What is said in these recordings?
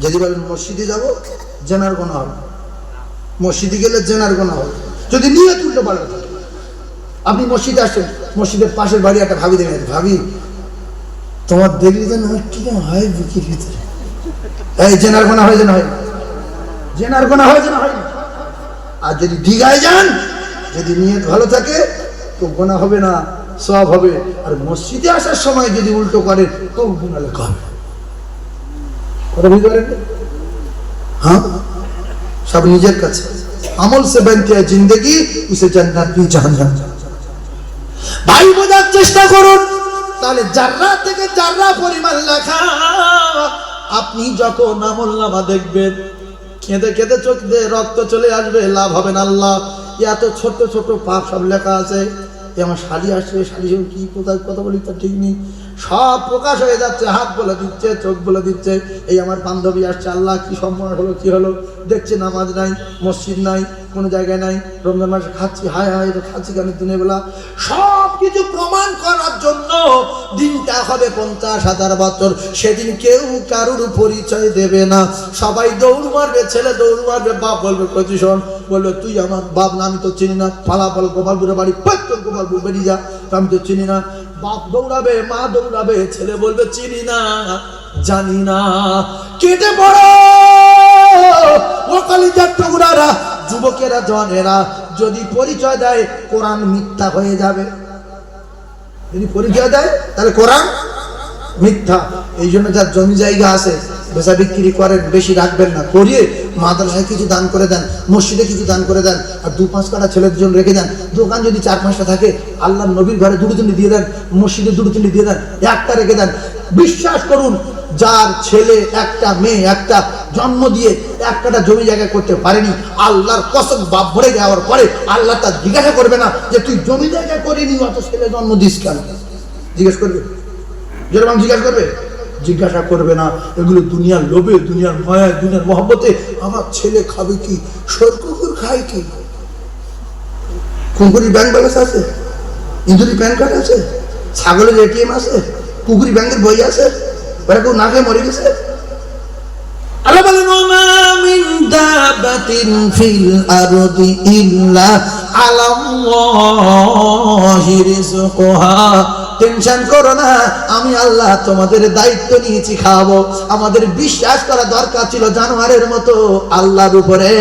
যদি বলেন মসজিদে যাব, জেনার গোনা হবে, মসজিদে গেলে জেনার গোনা হবে যদি নিয়ত উল্টো পাল্টা থাকে। আপনি মসজিদে আসছেন, মসজিদের পাশের বাড়ি একটা ভাবি দেবেন, ভাবি তোমার দেখলি যেন কি হয় বুকির ভিতরে, এই জেনার গোনা হয় যেন হয়, জেনার গোনা হয় যেন হয়। আর যদি দীঘায় যান, যদি নিয়ত ভালো থাকে তো গোনা হবে না, সওয়াব হবে। আর মসজিদে আসার সময় যদি উল্টো করে তো গুনাহ লেখা হবে। কথা বুঝতে পারেন? हाँ, सब নিজের কাছে। আমল से बनती है जिंदगी, उसे जन्नत भी जहन्नम। ভাই বোঝার চেষ্টা করুন, তাহলে জাররা থেকে জাররা পরিমাণ লেখা। আপনি যখন আমলনামা দেখবেন, কেঁদে কেঁদে চোখ দিয়ে রক্ত চলে আসবে, লাভ হবে না। আল্লাহ এত ছোট ছোট পাপ সব লেখা আছে। আমার শালি আসবে, শালি কি কোথায় কথা বলি তার ঠিক নেই, সব প্রকাশ হয়ে যাচ্ছে, হাত বলে দিচ্ছে, চোখ বলে দিচ্ছে। এই আমার বান্ধবী আসছে, আল্লাহ কি সম্মান হলো, কি হলো, দেখছে নামাজ নাই, মসজিদ নাই, কোনো জায়গায় নাই, রমজান মাসে খাচ্ছি, হায় হায় এটা খাচ্ছি কেন দিনের বেলা। সব কিছু প্রমাণ করার জন্য দিনটা হবে 50,000 বছর। সেদিন কেউ কারুর পরিচয় দেবে না, সবাই দৌড় মারবে, ছেলে দৌড় মারবে, বাপ বলবে কচিশন, বলবে তুই আমার বাপ না, আমি তো চিনি না, ফালাফল গোপালপুরের বাড়ি, প্রত্যেক গোপালপুর বেরিয়ে যা, আমি তো চিনি না। বাপ দৌড়াবে, মা দৌড়াবে, ছেলে বলবে চিনি না, জানি না। কেটে পড়ো ও কলিজার টুকরারা, যুবকেরা, জওয়ানেরা। যদি পরিচয় দেয় কোরআন মিথ্যা হয়ে যাবে, যদি পরিচয় দেয় তাহলে কোরআন মিথ্যা। এই জন্য যার জমি জায়গা আছে বেচা বিক্রি করেন, বেশি রাখবেন না, করিয়ে মাদ্রাসায় কিছু দান করে দেন, মসজিদে কিছু দান করে দেন, আর 2-5 কাটা ছেলেদের জন্য রেখে দেন। দোকান যদি 4-5টা থাকে, আল্লাহর নবীর ঘরে 2-3 দিয়ে দেন, মসজিদে 2-3 দিয়ে দেন, একটা রেখে দেন। বিশ্বাস করুন, যার ছেলে একটা মেয়ে একটা জন্ম দিয়ে একটা জমি জায়গা করতে পারেনি, আল্লাহর কসম বাপ ভরে যাওয়ার পরে আল্লাহ তার জিজ্ঞাসা করবে না যে তুই জমি জায়গা করিনি, অত ছেলে জন্ম দিস কেন, জিজ্ঞেস করবে? যেরকম জিজ্ঞাসা করবে, জিজ্ঞাসা করবে না। এগুলো দুনিয়ার লোভে, দুনিয়ার মায়া, দুনিয়ার মহব্বতে। আমার ছেলে খাবে কি, সরকুকুর খায় কি, কুকুরির ব্যাংক ব্যালেন্স আছে, ইঁদুরি প্যান কার্ড আছে, ছাগলের এটিএম আছে, কুকুরি ব্যাংকের বই আছে, ওরা কেউ না খেয়ে মরে গেছে। আল্লাহ বলেন ওমা মিন দাবাতিন ফিল আরদি ইল্লা আলাল্লাহি রিজকুহা। টেনশন করো না, আমি আল্লাহ তোমাদের দায়িত্ব নিয়েছি, খাওয়াবো। আমাদের বিশ্বাস করা দরকার ছিল জানোয়ারের মতো আল্লাহর উপরে।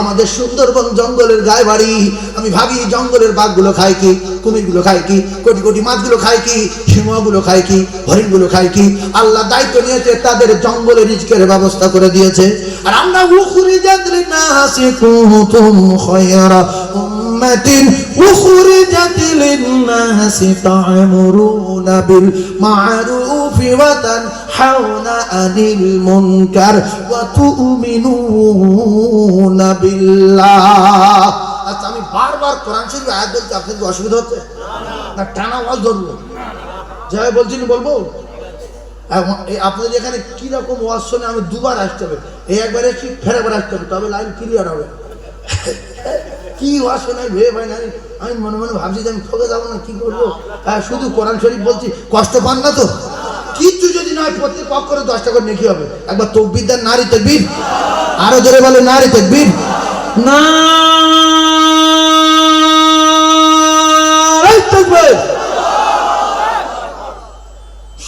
আমাদের সুন্দরবন জঙ্গলের গায়ে বাড়ি, আমি ভাবি জঙ্গলের বাঘগুলো খায় কি, কুমিরগুলো খায় কি, কোটি কোটি মাছগুলো খায় কি, সিংহগুলো খায় কি, হরিণগুলো খায় কি। আল্লাহ দায়িত্ব নিয়েছে, তাদের জঙ্গলে রিজকের ব্যবস্থা করে দিয়েছে। আর আমরা উখরিজাত লিন্নাসি কুনতুম খায়রা উম্মাতিন উখরিজাত লিন্নাসি তা'মুরুনা বিল মা'রুফি ওয়া তানহাউনা আনিল মুনকার ওয়া তু'মিনুনা বিল্লাহ। আচ্ছা, আমি বারবার কোরআন শরীফের আয়াত বলতে আপনাদের অসুবিধা হচ্ছে না? টানা ওয়াজ ধরবো, যাই বলছেন বলবো। আপনাদের এখানে কিরকম ওয়াজ শোনে আমি দুবার আসতে হবে, এই একবার এসে ফের একবার আসতে হবে, তবে লাইন ক্লিয়ার হবে। কি ওয়াজ শোনাই ভেবে পাই না, আমি মনে মনে ভাবছি যে আমি ঠকে যাবো না, কি করবো। শুধু কোরআন শরীফ বলছি, কষ্ট পান না তো? কিচ্ছু যদি নয়, প্রত্যেক পক্ষে 10টা করে নেকি হবে। একবার তকবীর দেন, নারী তাকবীর, আরো জোরে বলে নারী তাকবীর, না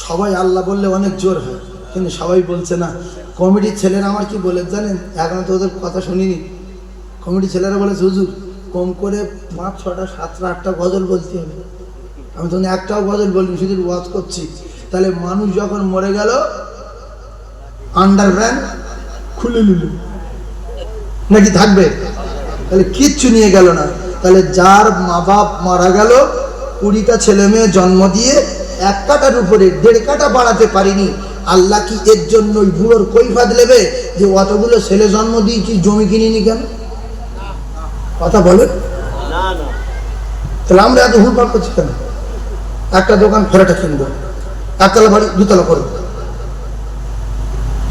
সবাই আল্লাহ বললে অনেক জোর হয়, কিন্তু সবাই বলছে না। কমিটির ছেলেরা আমার কি বলে জানেন, এখন তো ওদের কথা শুনিনি। কমিটির ছেলেরা বলেছে হুজুর কম করে 5, 6, 7, 8টা গজল বলতে হবে। আমি তখন একটাও গজল বলিনি, শুধু ওয়াজ করছি। তাহলে মানুষ যখন মরে গেল, আন্ডারগ্রাউন্ড খুলে নিল নাকি থাকবে? তাহলে কিচ্ছু নিয়ে গেল না। তাহলে যার মা বাপ মারা গেল, 20টা ছেলে মেয়ে জন্ম দিয়ে 1 কাটার উপরে 1.5 কাটা বাড়াতে পারিনি, আল্লাহ কি এর জন্য বুড়োর কৈফাত নেবে যে অতগুলো ছেলে জন্ম দিয়েছি, জমি কিনিনি কেন? কথা বলে না না। তাহলে আমরা এত হুড়পাড় করছি কেন? একটা দোকান ফেরাটা কিনবো, 1 তলা বাড়ি 2 তলা করবো।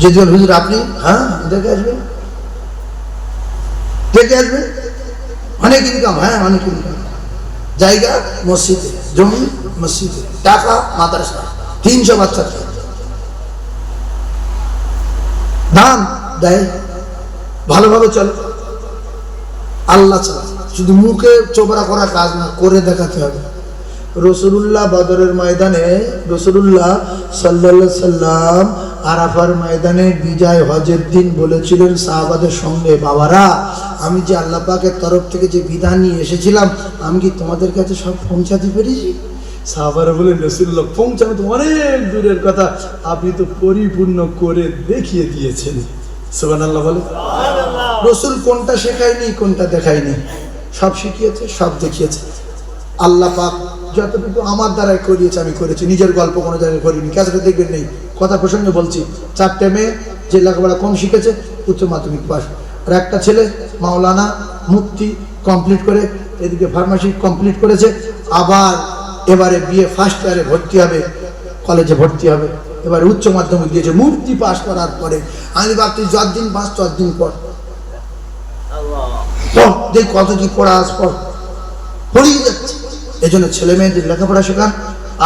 যদি হুজুর আপনি হ্যাঁ দেখে আসবেন, দেখে আসবেন, অনেক ইনকাম, হ্যাঁ অনেক ইনকাম। জায়গা মসজিদে, জমি মসজিদে, টাকা মাদ্রাসা, 300 বাচ্চা। দান দেয়, ভালোভাবে চলো, আল্লাহ ছাড়া। শুধু মুখে চোপড়া করা কাজ না, করে দেখাতে হবে। রসুলুল্লাহ বদরের ময়দানে, রসুলুল্লাহ সাল্লাল্লাহু আলাইহি সাল্লাম আরাফার ময়দানে বিজয় হজের দিন বলেছিলেন সাহাবাদের সঙ্গে, বাবারা আমি যে আল্লাহ পাকের তরফ থেকে যে বিধান নিয়ে এসেছিলাম আমি কি তোমাদের কাছে সব পৌঁছাতে পেরেছি? সাহাবারা বলেন, রাসূলুল্লাহ পৌঁছানো তো অনেক দূরের কথা, আপনি তো পরিপূর্ণ করে দেখিয়ে দিয়েছেন। সুবহানাল্লাহ বলে। রসুল কোনটা শেখায়নি, কোনটা দেখায়নি, সব শিখিয়েছে, সব দেখিয়েছে। আল্লাহ পাক যতটুকু আমার দ্বারাই করিয়েছে আমি করেছি, নিজের গল্প কোনো জায়গায় করিনি। ক্যাসেটে দেখবেন নেই, কথা প্রসঙ্গে বলছি। 4টে মেয়ে যে লেখাপড়া কম শিখেছে, উচ্চ মাধ্যমিক পাস, আর একটা ছেলে মাওলানা মুফতি কমপ্লিট করে এদিকে ফার্মাসি কমপ্লিট করেছে, আবার এবারে বিএ ফার্স্ট ইয়ারে ভর্তি হবে, কলেজে ভর্তি হবে, এবারে উচ্চ মাধ্যমিক দিয়েছে। মুফতি পাস করার পরে আমি ভাবছি যতদিন পাস ততদিন পর দেখ কত কি পড়া পর পড়িয়ে যাচ্ছে। এই জন্য ছেলে মেয়েদের লেখাপড়া শেখান,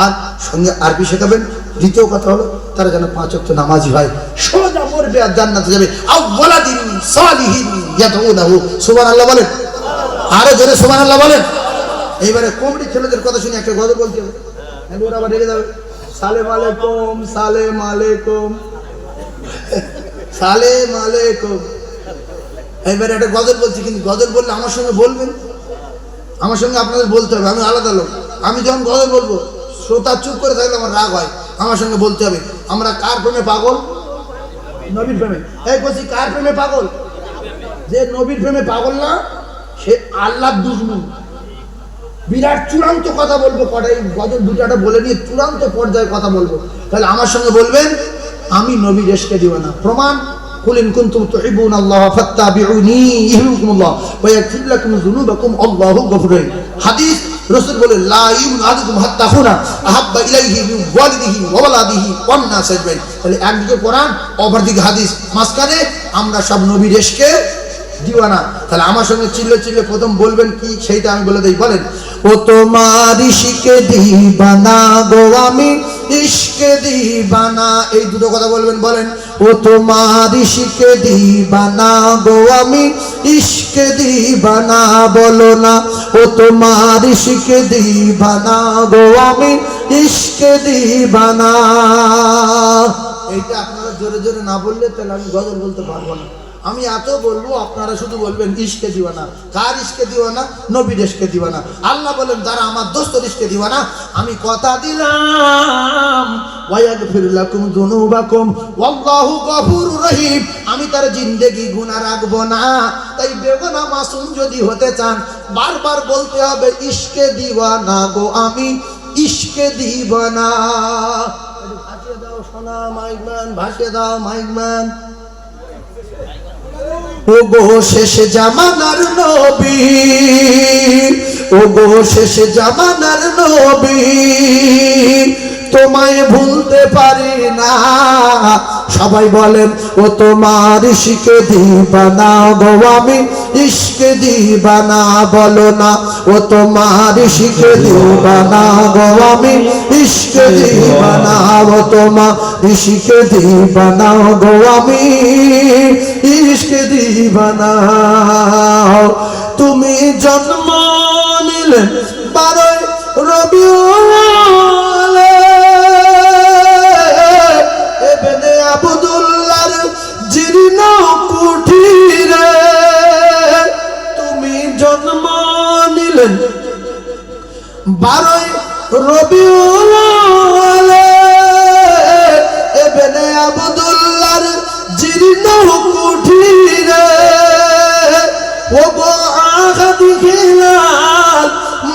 আর সঙ্গে আরবি শেখাবেন। দ্বিতীয় কথা হলো তারা যেন 5 ওয়াক্ত নামাজি হয়, সোজা মরবে আর জান্নাতে যাবে। আওয়ালাদিন সালিহিন ইয়াদউনাহু। সুবহানাল্লাহ বলেন, আরো জোরে সুবহানাল্লাহ বলেন। এইবারে কমিটি ছেলেদের কথা শুনে একটা গজল বলতে হবে, ওরা আবার রেগে যাবে। সালেম আলাইকুম, সালেম আলাইকুম, সালেম আলাইকুম। এইবারে একটা গজল বলছি, কিন্তু গজল বললে আমার সঙ্গে বলবেন, আমার সঙ্গে আপনাদের বলতে হবে। আমি আলাদা লোক, আমি যখন গজল বলবো শ্রোতা চুপ করে থাকলে আমার রাগ হয়, আমার সঙ্গে বলতে হবে। আমরা কার প্রেমে পাগল? নবীর প্রেমে। এই বলছি কার প্রেমে পাগল? যে নবীর প্রেমে পাগল না সে আল্লাহর দুশমন। বিরাট চূড়ান্ত কথা বলবো, কটাই গজল দুটাটা বলে নিয়ে চূড়ান্ত পর্যায়ে কথা বলবো। তাহলে আমার সঙ্গে বলবেন আমি নবীর এশকে দিব না। প্রমাণ কুল ইন কুনতুম তুহিব্বুনাল্লাহ ফাত্তাবিউনি ইউহিব্বুকুমুল্লাহ ওয়া ইয়াগফির লাকুম যুনুবাকুম আল্লাহু গফুরুর রহিম। হাদিস রাসূল বলে লা ইউমিনু আহাদুকুম হাত্তা কুনা আহাব্বা ইলাইহি মিন ওয়ালিদিহি ওয়া ওয়ালাদিহি ওয়ান নাস আজমাইন। তাহলে একদিকে কোরআন, অপরদিকে হাদিস, মাঝখানে আমরা সব নবীর এশকে দিওয়ানা। তাহলে আমার সঙ্গে চিল্লে চিল্লে প্রথম বলবেন কি সেইটা আমি বলে দেই। বলেন, ও তোমার ইশকে দিবানা গো আমি ইশকে দিবানা। এই দুটো কথা বলবেন। বলেন, ও তোমার ইশকে দিবানা গো আমি ইশকে দিবানা। বলো না, ও তোমার ইশকে দিবানা গো আমি ইশকে দিবানা। এইটা আপনারা জোরে জোরে না বললে তাহলে আমি গজল বলতে পারবো না। আমি এত বলবো, আপনারা শুধু বলবেন ইশকে দিওয়ানা। কার ইশকে দিওয়ানা? নবীর ইশকে দিওয়ানা। আল্লাহ বলেন যারা আমার দোস্তের ইশকে দিওয়ানা, আমি কথা দিলাম ওয়া ইয়াগফির লাকুম যুনুবাকুম ওয়াল্লাহু গফুরুর রহিম, আমি তার জিন্দেগি গুনাহ রাখবো না। তাই বেগুনাহ মাসুম যদি হতে চান বারবার বলতে হবে ইশকে দিওয়ানা গো আমি ইশকে দিওয়ানা। ভাসিয়ে দাও সোনা মাইকম্যান, ভাসিয়ে দাও মাইকম্যান। ও গো শেষ জামানার নবী, ও গো শেষ জামানার নবী, তোমায় ভুলতে পারি না। সবাই বলেন, ও তোমার ইশকে দিবানা গো আমি ইশকে দিবানা। বলো না, ও তোমার ইশকে দিবানা গো আমি ইশকে দিবানা। ও তোমার ইশকে দিবানা গো আমি ইশকে দিবানা। তুমি জন্ম নিলে 12 রবিউল ইবনে আব্দুল্লাহর জীর্ণ কুঠিরে। তুমি জন্ম নিলেন 12 রবিউল ইবনে আব্দুল্লাহর জীর্ণ কুঠিরে। ও গো আহাদি খেলাল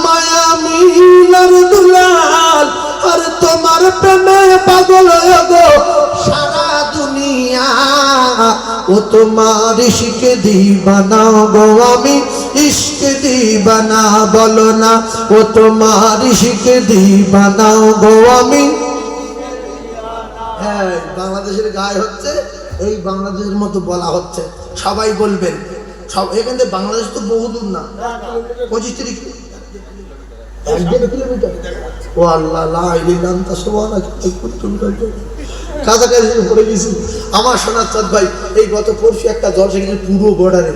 মায়ামিনার দুলাল, আর তোমার প্রেমে পাগল গো সারা দুনিয়া। ও তোমার ইশকে দিবানা গো আমি ইশকে দিবানা। বলো না, ও তোমার ইশকে দিবানা গো আমি। হ্যাঁ, বাংলাদেশের গায়ে হচ্ছে, এই বাংলাদেশের মতো বলা হচ্ছে। সবাই বলবেন, সব এখান থেকে বাংলাদেশ তো বহুদূর না, 25-30 কিলোমিটার। ও আল্লাহ, লা ইলাহা ইল্লাল্লাহ সুবহানাকা। কাছাকাছি পড়ে গেছি। আমার সোনার চাঁদ ভাই এই গত পরশু একটা জলসা গেছে পুরো বর্ডারে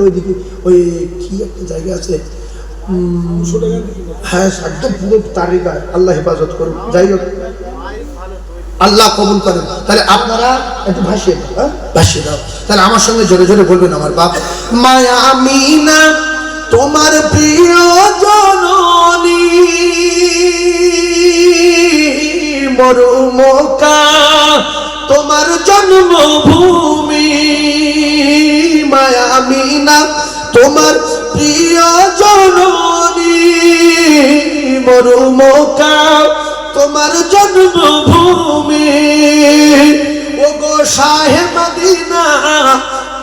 ওইদিকে ওই কি একটা জায়গা আছে, হ্যাঁ একদম পুরো তারিকায়। আল্লাহ হেফাজত করুন। যাই হোক, আল্লাহ কবুল করেন। তাহলে আপনারা একটু ভাসিয়ে দাও, হ্যাঁ ভাসিয়ে দাও। তাহলে আমার সঙ্গে জোরে জোরে বলবেন আমার বাপ। মায়া আমিনা তোমার প্রিয় জননী, মরুমকা তোমার জন্মভূমি। মায়া আমিনা তোমার প্রিয় জননী, মরুমকা তোমার জন্মভূমি। ওগো শাহে মদিনা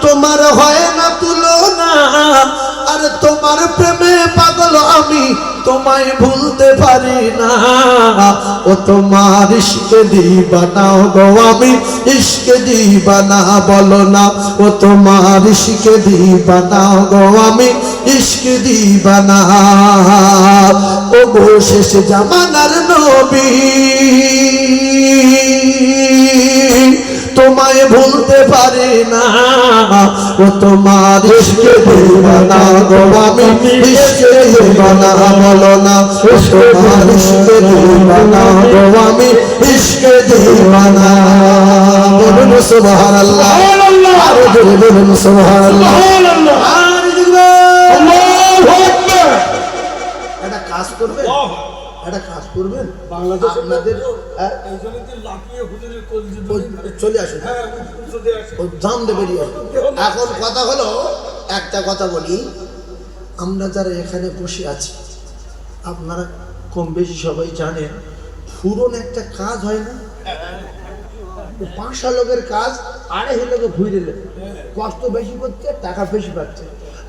তোমার হয় না তুলনা, আর তোমার প্রেমে পাগল আমি তোমায় ভুলতে পারি না। ও তোমার ইশকে দিবানা গো আমি ইশকে দিবানা বলো না। ও তোমার ইশকে দিবানা গো আমি ইশকে দিবানা। ও গো শেষ জামানার নবী তোমায় ভুলতে পারি না। ও তোমার ইশকে দিবানা গো আমি ইশকে দিবানা বলো না। ও তোমার ইশকে দিবানা গো আমি ইশকে দিবানা। বলুন সুবহানাল্লাহ, আরো জোরে বলুন সুবহানাল্লাহ। একটা কাজ করবেন, একটা কাজ করবেন, আপনাদের চলে আসুন, দাম দেবে। এখন কথা হলো, একটা কথা বলি, আমরা যারা এখানে বসে আছি আপনারা কম বেশি সবাই জানেন ফুরন একটা কাজ হয় না, 5 লোকের কাজ 2.5 লোকে ঘুরে দিলে কষ্ট বেশি করছে, টাকা বেশি পাচ্ছে।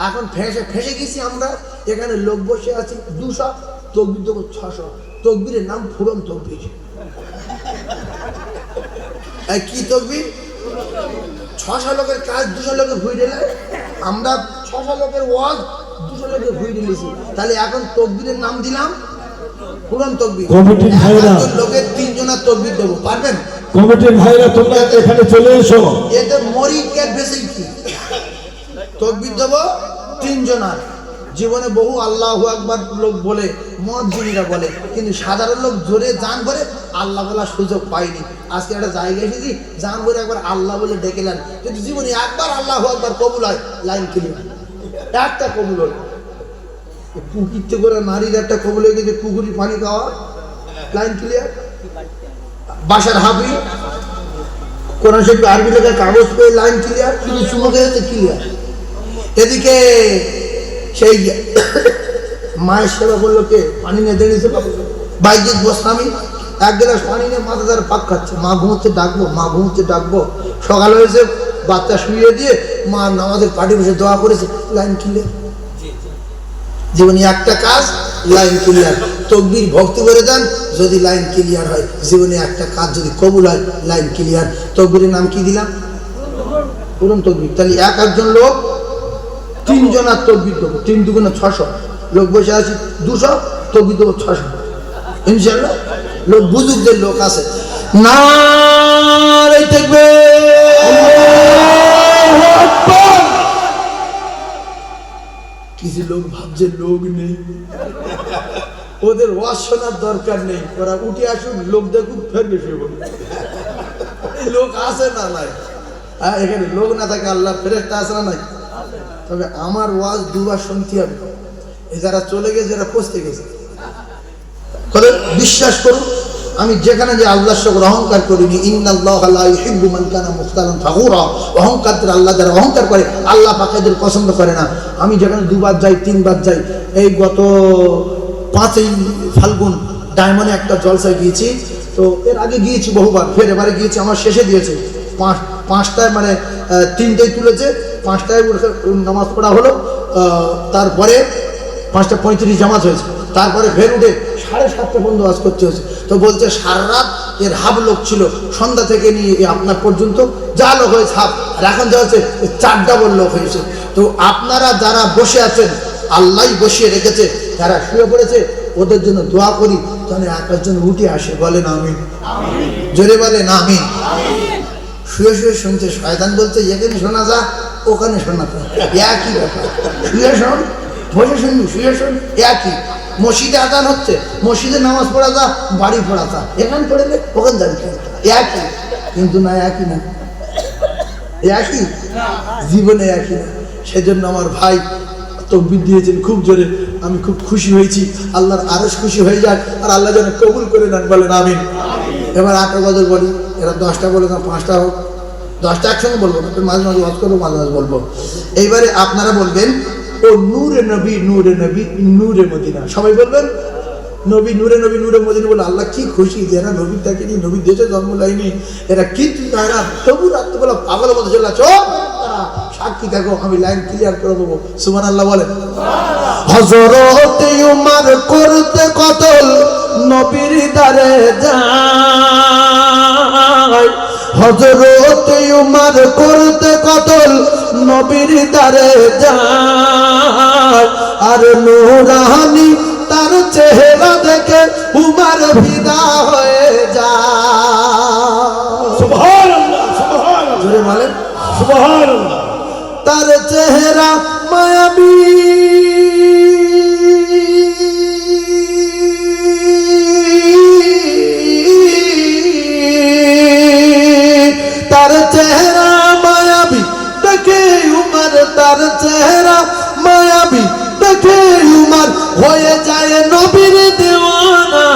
এখন ফেসে গেছি আমরা, এখানে লোক বসে আছি 200, তকবির দেবো 600। তকবিরের নাম ফুরন তকবির। কি তকবির? 600 লোকের কাজ 200 লোকে ঘুরে দিলে, আমরা 600 লোকের ওয়াজ 200 লোকে ঘুরে দিয়েছি। তাহলে এখন তকবিরের নাম দিলাম ফুরন তকবির। লোকের 3 জনের তকবির দেবো, পারবেন? কমিটির ভাইরা তোমরা এখানে চলে এসো। এতে মরি কে বেশি কি তকবির দেবো 3 জনার। জীবনে বহু আল্লাহু আকবার লোক বলে, মুয়াজ্জিনরা বলে, কিন্তু সাধারণ লোক জোরে জান করে আল্লাহ বলার সুযোগ পায়নি। আজকে একটা জায়গায় এসেছি, জান করে একবার আল্লাহ বলে ডেকেলেন, কিন্তু জীবনে একবার আল্লাহু আকবার কবুল হয়, লাইন ক্লিয়ার, একটা কবুল হল। পুকুরতে করে নারীর একটা কবুল হয়ে গেছে, পুকুরি পানি খাওয়া, লাইন ক্লিয়ার। বাসার হাবি কোরআন শরীফ আরবি লেখা কাগজ পেয়ে লাইন ক্লিয়ার, শুধু চুমকে যাচ্ছে ক্লিয়ার। এদিকে সেই মায়ের সেবা করলো কে? পানি নিয়ে দাঁড়িয়েছিল বাইজিৎ গোস্বামী, 1 গ্লাস পানি নিয়ে মাথা দ্বারা পাক খাচ্ছে। মা ঘুমোচ্ছে ডাকবো, মা ঘুমোচ্ছে ডাকবো। সকাল হয়েছে, বাচ্চা শুয়ে দিয়ে মা নামাজের পাটি বসে দোয়া করেছে, লাইন ক্লিয়ার। জীবনে একটা কাজ, লাইন ক্লিয়ার। তকবীর ভক্তি করে দেন, যদি লাইন ক্লিয়ার হয়। জীবনে একটা কাজ যদি কবুল হয়, লাইন ক্লিয়ার। তকবীরের নাম কি দিলাম? পুরন তকবীর। তাহলে একজন লোক 3 জনের তকবীর দেবো, 3 দুগুণে 600 লোক বসে আছি, 200 তকবীর দেবো 600 ইনশাআল্লাহ। লোক বুজুর্গদের লোক আছে, নারে তাকবীর। কিছু লোক ভাবছে লোক নেই, ওদের ওয়াজ শোনার দরকার নেই, ওরা উঠে আসুন, লোক দেখুক, ফের বেশি বলুন। লোক আছে না নাই? হ্যাঁ, এখানে লোক না থাকে আল্লাহ ফেরেশতা আছে না নাই? তবে আমার ওয়াজ 2 বার শুনতে হবে। এই যারা চলে গেছে, যারা পৌঁছতে গেছে, বিশ্বাস করুন, আমি যেখানে যে আল্লাহর সঙ্গে অহংকার করিনি। ইন্নাল্লাহা লা ইউহিব্বু মান কানা মুখতালান ফাখুরা। অহংকার, আল্লাহ যারা অহংকার করে আল্লাহ পাক এদের পছন্দ করে না। আমি যেখানে 2 বার যাই, 3 বার যাই। এই গত 5ই ফাল্গুন ডায়মন্ডে একটা জলসায় গিয়েছি, তো এর আগে গিয়েছি বহুবার, ফের এবারে গিয়েছি। আমার শেষে দিয়েছে 5টায়, মানে 3টায় তুলেছে, 5টায় নামাজ পড়া হলো, তারপরে 5:35 জামাত হয়েছে, তারপরে ফের উঠে 7:30 পর্যন্ত ওয়াজ করতে হয়েছে। তো বলছে সারা রাত এর হাফ লোক ছিল, সন্ধ্যা থেকে নিয়ে আপনার পর্যন্ত যা লোক হয়েছে হাফ, আর এখন যা হচ্ছে 4 ডাবল লোক হয়েছে। তো আপনারা যারা বসে আছেন, আল্লাহ বসিয়ে রেখেছে, যারা শুয়ে পড়েছে ওদের জন্য দোয়া করি, তাহলে একজন উঠে আসে, বলেন আমিন। জোরে বলেন আমিন। শুয়ে শুয়ে শুনছে, শয়তান বলছে এখানে শোনা যা ওখানে শোনা যা, একই ব্যাপার। শুয়ে শোন, বসে শুনবি, শুয়ে শোন, একই। মসজিদে আজান হচ্ছে, মসজিদে নামাজ পড়া যা, বাড়ি পড়া যা, এখানে পড়ে নে ওখানে যাবি, একই। কিন্তু না, একই না, একই জীবনে একই না। সেজন্য আমার ভাই তকবীর দিয়েছেন খুব জোরে, আমি খুব খুশি হয়েছি। আল্লাহর আরশ খুশি হয়ে যাক, আর আল্লাহ যেন কবুল করে নেন, বলেন আমিন। এবার 8 গজল বলি, এরা 10টা বলে না 5টা হোক, 10টা একসঙ্গে বলবো না, মাঝে মাঝে ওয়াজ করবো, মাঝে মাঝে বলবো। এইবারে আপনারা বলবেন ও নূরে নবী, নূরে নবী, নূরে মদিনা। সবাই বলবেন নবী, নূরে নবী, নূরে মদিনা। বলে আল্লাহ কি খুশি যে এরা নবীর থাকেনি, নবীর দেশে জন্ম লাইনি, এরা কিন্তু এরা তবু রাত্রিবেলা পাগলের মতো চলে যাচ্ছে। সাক্ষী থাকো, আমি লাইন ক্লিয়ার করে দেবো। সুবহানাল্লাহ বলেন। হযরত উমর করতে কতল নবীর দারে যায়, হযরত উমর করতে কতল নবীর দারে যায়, আর নূরানি তার চেহারা দেখে উমর ফিদা হয়ে যায়। সুবহানাল্লাহ, সুবহানাল্লাহ, জোরে বলেন সুবহানাল্লাহ। তার চেহারা মায়াবী, তার চেহারা মায়াবী দেখে উমর, তার চেহারা মায়াবী দেখে উমর হয়ে যায় নবীর দেওয়ানা।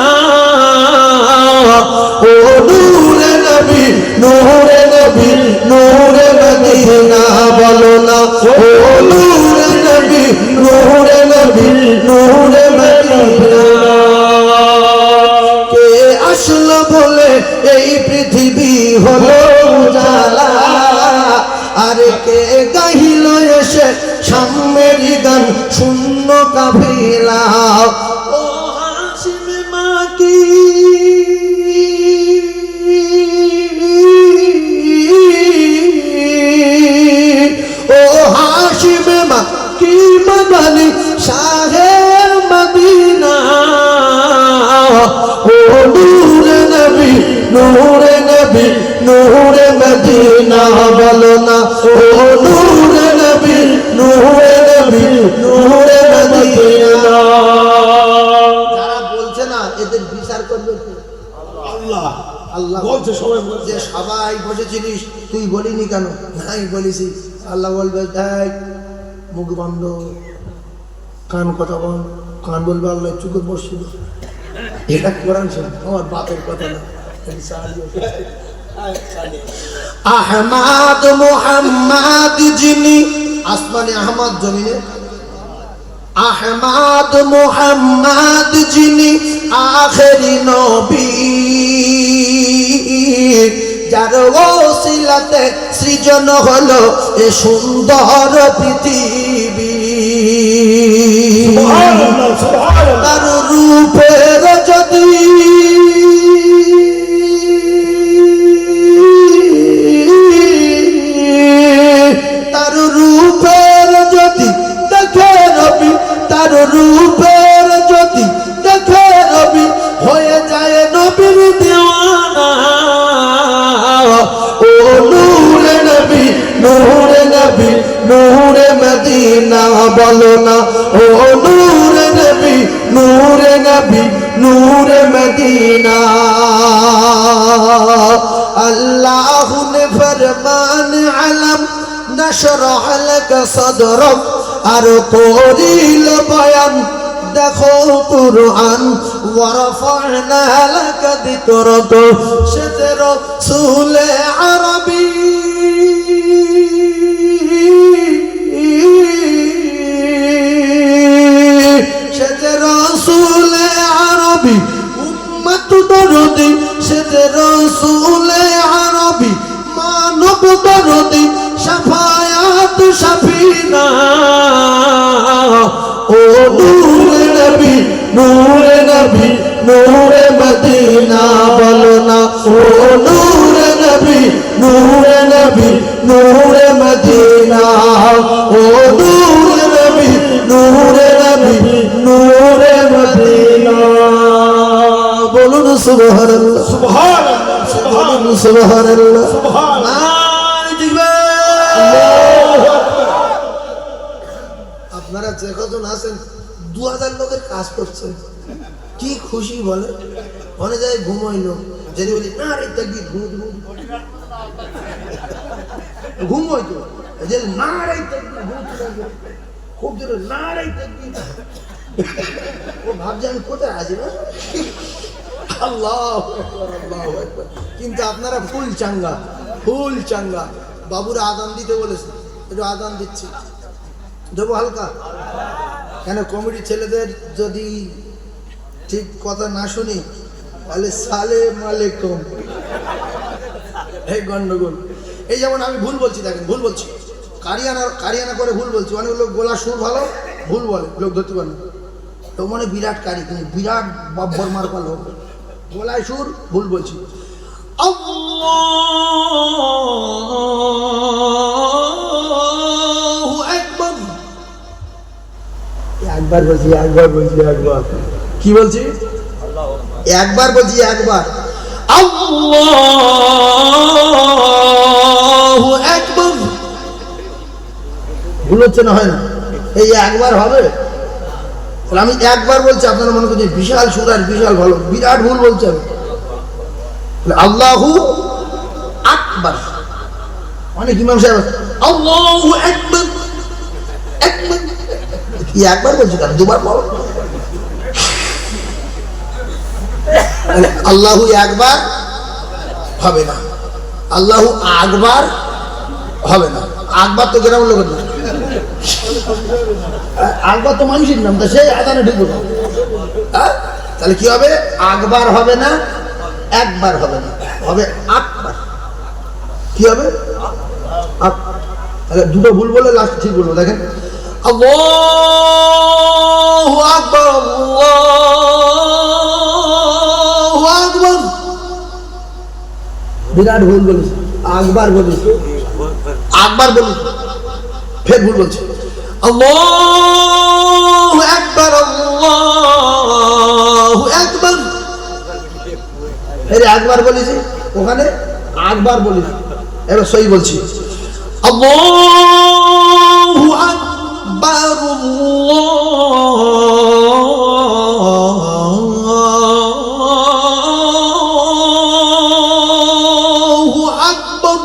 ও নূরে নবী, নূরে নবী, নূরে মদিনা বলো না। ও নূরে নবী, নূরে নবী, নূরে মদিনা। কে আসলো বলে এই পৃথিবী হলো উজালা, আরে কে গাহিল এসে সাম্যের গান শূন্য কাফিলা। ও হাসিম মাকি, ও হাসিম মাকি মাদানি শাহের মদিনা। ও নূরে নবী, নূরে নবী, নূরে মদিনা বলো না। ও নূরে নবী, নূরে নবী, নূরে মদিনা। যারা বলছে না এদের বিচার করবে কে? আল্লাহ। আল্লাহ বলছে, সবাই বলছে। যে সবাই বসেছিলিস তুই বলিনি কেন? নাই বলিসি। আল্লাহ বলবে দেখ মুখ বন্ধ, কান কথা বল। কান বলবে আল্লাহ চুকে বসছিল। এটা কোরআন শোন, আমার বাপের কথা না। আহমাদ মুহাম্মাদ যিনি আসমানে, আহমদ জমিনে, আহমাদ মুহাম্মাদ যিনি আখেরি নবী, যার ওসিলাতে সৃজন হলো এ সুন্দর পৃথিবী। সুবহানাল্লাহ, সুবহানাল্লাহ। তার রূপের যদি তার রূপের যদি দেখে রবি, তার রূপের যদি দেখে রবি হয়ে যায় নবীর দেওয়ানা। ও নূরে নবী, নূরে নবী, নূরে মদিনা বলো না। ও নূরে নবী, নূরে নবী, নূরে মদিনা। আল্লাহ ने फरमान अलम नशरह लक सदरक, আর করিল বয়ান দেখো কুরআন। ওয়ারফা'না লাক যিকরাক, সে রাসূল আরবী, সে রাসূল আরবী উম্মত দরদি, সে রাসূল আরবী মানব দরদি, শাফায়াত শাফিনা। ও নূরে নবী, নূরে নবী, নূরে মদিনা বলো না। ও নূরে নবী, নূরে নবী, নূরে মদিনা। ও নূরে নবী, নূরে নবী, নূরে মদিনা। বলুন সুবহানাল্লাহ, সুবহানাল্লাহ, সুবহানাল্লাহ। বলুন সুবহানাল্লাহ। সুবহানাল্লাহ। নারে তাকবীর। আপনারা যে কজন আছেন 2000 লোকের কাজ করছেন, কি খুশি বলে। অনেক জায়গায় ঘুমাইলো, যদি বলি নারে তাকবীর, ঘুম হইতো, যে নারে তাকবীর, খুব জোরে নারে তাকবীর। ও ভাবছে আমি কোথায় আছি না। আল্লাহু আকবার, আল্লাহু আকবার। কিন্তু আপনারা ফুল চাঙ্গা, ফুল চাঙ্গা। বাবুরা আদান দিতে বলেছে, একটু আদান দিচ্ছি, দেবো হালকা। কেন কমিটির ছেলেদের যদি ঠিক কথা না শুনি তাহলে সালেম আলাইকুম, এই গন্ডগোল। এই যেমন আমি ভুল বলছি, দেখেন ভুল বলছি, কারিয়ানা করে ভুল বলছি। অনেক লোক গলা সুর ভালো, ভুল বলে, লোক ধরতে পারে না। তো মানে বিরাট কারি, কিন্তু বিরাট বাব্বর মার পালো, গলায় সুর, ভুল বলছি। আল্লাহু আকবার। একবার বলছি, একবার বলছি, একবার কি বলছি, একবার বলছি, একবার। আল্লাহু আকবার। ভুল হচ্ছে না, হয় না? এই একবার হবে। আমি একবার বলছি, আপনারা মনে করছেন বিশাল সুর আর বিশাল ভালো, বিরাট ভুল বলছে আমি। আল্লাহু আকবার। অনেক ইমাম সাহেব আল্লাহু আকবার, আকবার। কি একবার বলছি কেন, দুবার বলো। আল্লাহু একবার হবে না, আল্লাহু আকবার হবে না। আকবার তো গ্রামের লোকের না, আকবার তো মানুষের নাম, তা সেই আদানে ঢুকবো না। তাহলে কি হবে, আকবার হবে না, একবার হবে না, হবে আকবার। কি হবে, তাহলে দুটো ভুল বলে লাস্ট ঠিক বলবো। দেখেন আল্লাহু আকবার, আল্লাহু আকবার। বিরাট ভুল বলিস, আকবার বলিস, আকবার বলিস, ফের ভুল বলছে। আল্লাহু আকবার, আল্লাহু আকবার। এর একবার বলিস, ওখানে আকবার বলিস। এবার সহি বলছি, আল্লাহু আকবার, আল্লাহু আকবার।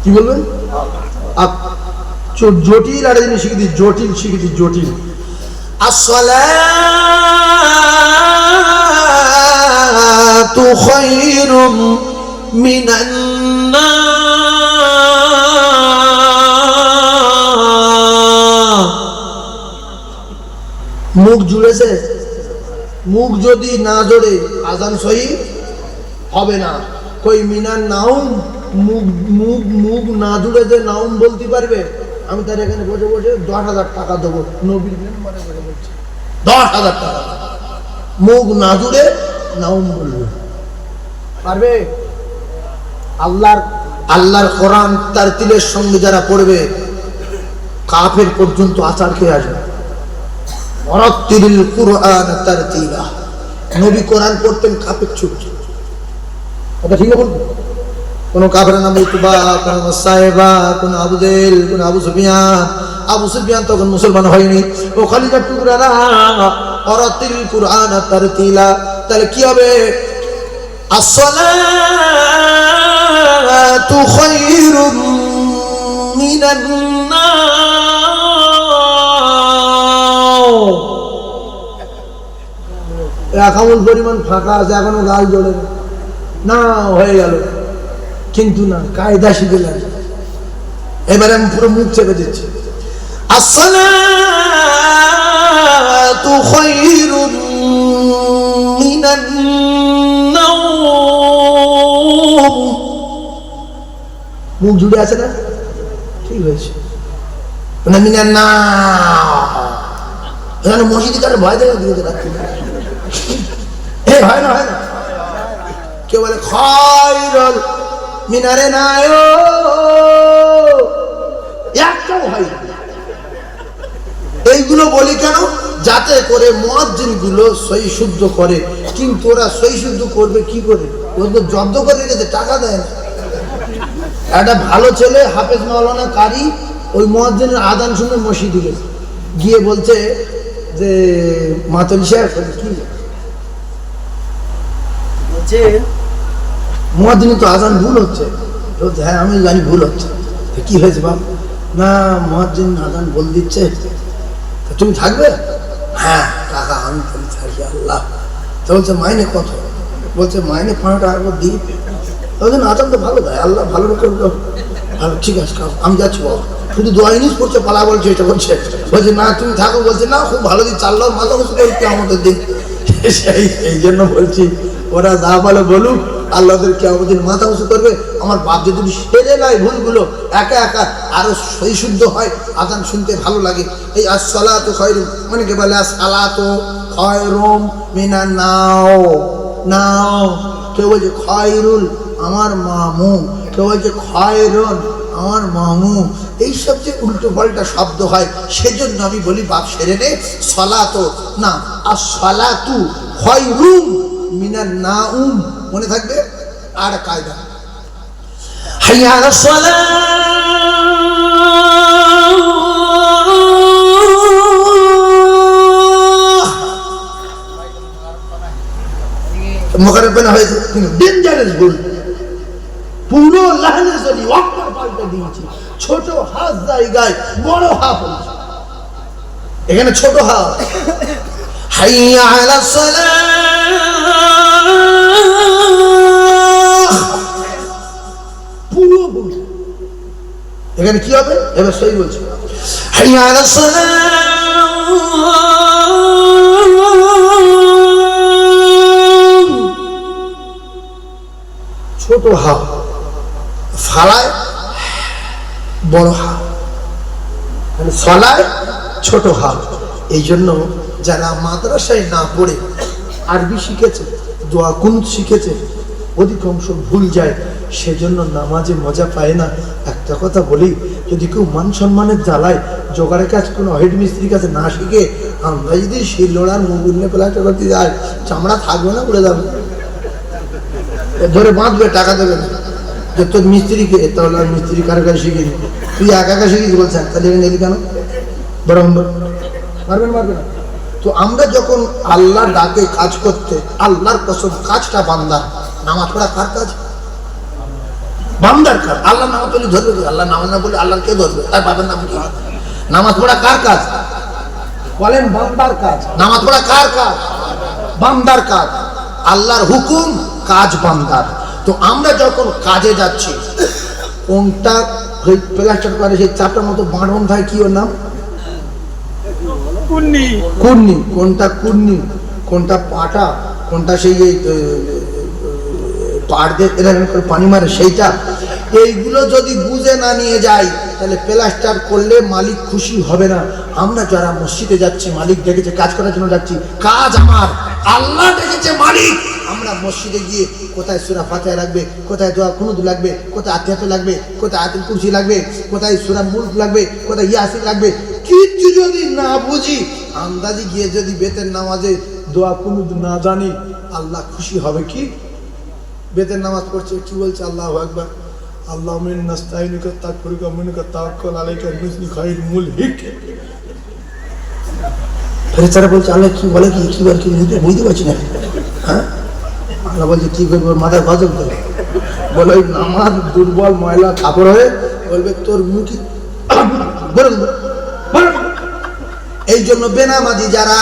কি বলবেন, জটিল আর জিনিস শিখে দিই, জটিল শিখে দিই, জটিল। আসসালাতু খায়রুম মিনান নাম। মুখ জুড়েছে, মুখ যদি না জোড়ে আজান সহি হবে না। কই মিনান নাউম, মুখ মুখ মুখ না জুড়ে যে নাউম বলতে পারবে, আমি তার এখানে বসে বসে 10,000 টাকা দেবো। নবীর মেম্বারে বসে বলছি 10,000 টাকা। মুখ না জুড়ে নাউম বলবে, পারবে? আল্লাহর কোরআন তার তিলের সঙ্গে যারা পড়বে, কাফের পর্যন্ত আচার খেয়ে আসবে। ওয়ারাত্তিলিল কুরআন তারতিলা। নবী কোরআন পড়তেন কাফের ছুট। কথা ঠিক না বলবো? কোন কাফের নাম উতবা, কোন সাহেবা, কোন আবু জেহেল, কোন আবু সুফিয়ান। আবু সুফিয়ান তখন মুসলমান হয়নি, ও খালিদার টুকরা না। ওয়ারাত্তিলিল কুরআন তারতিলা। তাহলে কি হবে, আসসালাতু খায়রুম মিনান নাম। একামল পরিমাণ ফাঁকা আছে, এখনো গাল জোড়ে না, হয়ে গেল। কিন্তু না, কায়দা শিখে লাগে। এবারে আমি পুরো মুখ চেপে দিচ্ছি। আসসালাতু খায়রুম মিনান নাম। মুখ জুড়ে আছে না, ঠিক হয়েছে। মিনান নাম মসজিদে কারো ভয় দেখা দিয়ে রাখতে হয় না, হয় না। কেউ বলে খায়রুল মিনারে নাই, একটাও হয় না। এইগুলো বলি কেন, যাতে করে মুয়াজ্জিন গুলো সহি শুদ্ধ করে কিন্তু ওরা সই শুদ্ধ করবে কি করে? ওরা তো জব্দ করে রেখেছে, টাকা দেয় না। একটা ভালো ছেলে হাফেজ মাওলানা কারি ওই মুয়াজ্জিনের আযান শুনে মসজিদে গেছে, গিয়ে বলছে যে মাতলি সাহেব কি বলছে, মুয়াজ্জিনের তো আযান ভুল হচ্ছে। বলছে হ্যাঁ আমি জানি ভুল হচ্ছে। কি হয়েছে বাপ? না মুয়াজ্জিন আযান বল দিচ্ছে, তুমি থাকবে? হ্যাঁ টাকা আমি তাহলে থাকি। আল্লাহ। তো বলছে মাইনে কত? বলছে মাইনে 5 টাকা করে দিই। বলছেন আজান তো ভালো দেয়, আল্লাহ ভালো রকম ভালো, ঠিক আছে আমি যাচ্ছি বাবা। শুধু দোয়া ইনিস করছে, পালা বলছে, এটা বলছে। বলছে না তুমি থাকো। বলছে না খুব ভালো দিন, চাল্লার মাথা উঁচু করতে আমাদের দিন। এই জন্য বলছি ওরা যা বলে বলুক, আল্লাহদেরকে আমাদের মাথা উঁচু করবে। আমার বাপ যদি সেরে নেয় ভুলগুলো একা একা, আরো সই শুদ্ধ হয়, আজান শুনতে ভালো লাগে। এই আসসালাতু খায়রুম, অনেকে বলে আসসালাতু খায়রুম মিনান নাও নাও, কেউ বলছে খায়রুল আমার মামু, কেউ বলছে খায়রুন আমার মামু। এইসব যে উল্টো পাল্টা শব্দ হয়, সেজন্য আমি বলি বাপ সেরে নে, সালাতো না আসসালাতু খায়রুম মিনান নাউম, মনে থাকবে। আর কায়দা হাইয়া আলাস সালাহ, মোকাররফানা হয়েছে কিন্তু ডেঞ্জারাস ভুল। পুরো লাহনে চলি অক্ষর পাল্টে দিয়েছি। ছোট হাত জায়গায় বড় হাত বলছে, এখানে ছোট হাত। হাইয়া আলাস সালাহ, পুরো ভুল। এখানে কি হবে? এবার সহি বলছে হাইয়া আলাস সালাহ, ছোট হা, ফালায় বড় হা, মানে ফলায় ছোট হা। এই জন্য যারা মাদ্রাসায় না পড়ে আরবি শিখেছে, দোয়া কুনুত শিখেছে, অধিকাংশ ভুল যায়, সেজন্য নামাজে মজা পায় না। একটা কথা বলি, যদি কেউ মান সম্মানের জ্বালায় জোগাড়ের কাজ কোনো হেড মিস্ত্রির কাছে না শিখে, আমরা যদি শিলনোড়ার মোবিল নিয়ে প্লাস্টার করতে যাই, চামড়া থাকবে না, উড়ে যাবে। ধরে বাঁধবে, টাকা দেবে না। যে তোর মিস্ত্রিকে, তাহলে আর মিস্ত্রি কারো কাছে শিখিনি, তুই একা একা শিখিস বলছেন, তাহলে এলি কেন? বরাবর মারবেন মারবে না। তো আমরা যখন আল্লাহ ডাকে কাজ করতে, আল্লাহর কসম কাজটা বান্দার। নামাজ পড়া কার কাজ? বান্দার কাজ। আল্লাহ নামাজ পড়লে ধরবে, আল্লাহ নামাজ না বলে আল্লাহ কে ধরবে? তার বাবার নাম কি? নামাজ পড়া কার কাজ বলেন? বান্দার কাজ। নামাজ পড়া কার কাজ? বান্দার কাজ। আল্লাহর হুকুম, কাজ বান্দার। তো আমরা যখন কাজে যাচ্ছি, কোনটা ওই প্লাস্টার করে সেই চাপটার মতো বাঁধন থাকে, কি ওর নাম? কুন্নি। কুন্নি। কোনটা কুন্নি, কোনটা পাটা, কোনটা সেই পাড় দিয়ে এরকম করে পানি মারে সেইটা। এইগুলো যদি বুঝে না নিয়ে যাই, তাহলে প্লাস্টার করলে মালিক খুশি হবে না। আমরা যারা মসজিদে যাচ্ছি, মালিক ডেকেছে কাজ করার জন্য যাচ্ছি, কাজ আমার, আল্লাহ ডেকেছে মালিক। আমরা মসজিদে গিয়ে কোথায় সূরা ফাতিহা লাগবে, কোথায় দোয়া কুনুত লাগবে, কোথায় আতিহাত লাগবে, কোথায় আয়াতুল কুরসি লাগবে, কোথায় সূরা মুলক লাগবে, কোথায় ইয়াসিন লাগবে, কিছু যদি না বুঝি, আন্দাজি গিয়ে যদি বেতের নামাজে দোয়া কুনুত না জানি, আল্লাহ খুশি হবে কি? বেতের নামাজ পড়ছে, কি বলছে? আল্লাহু আকবার, আল্লাহুম্মা ইন্না নাস্তাইনুকা তাকফিরুকা মিনকা তাওয়াক্কাল আলাইকা বিসমি খায়রুল মুলহিক। ফেরেশতারা বলছে আল্লাহ কি বলে, কি বলে, কি বুঝতে পারছি না। হ্যাঁ, আল্লাহ বলছে কি করবো? মাথায় গজব দেবে। বলে ওই নামাজ দুর্বল ময়লা কাপড় হয়ে বলবে তোর মুখি। এই জন্য বেনামাজি যারা,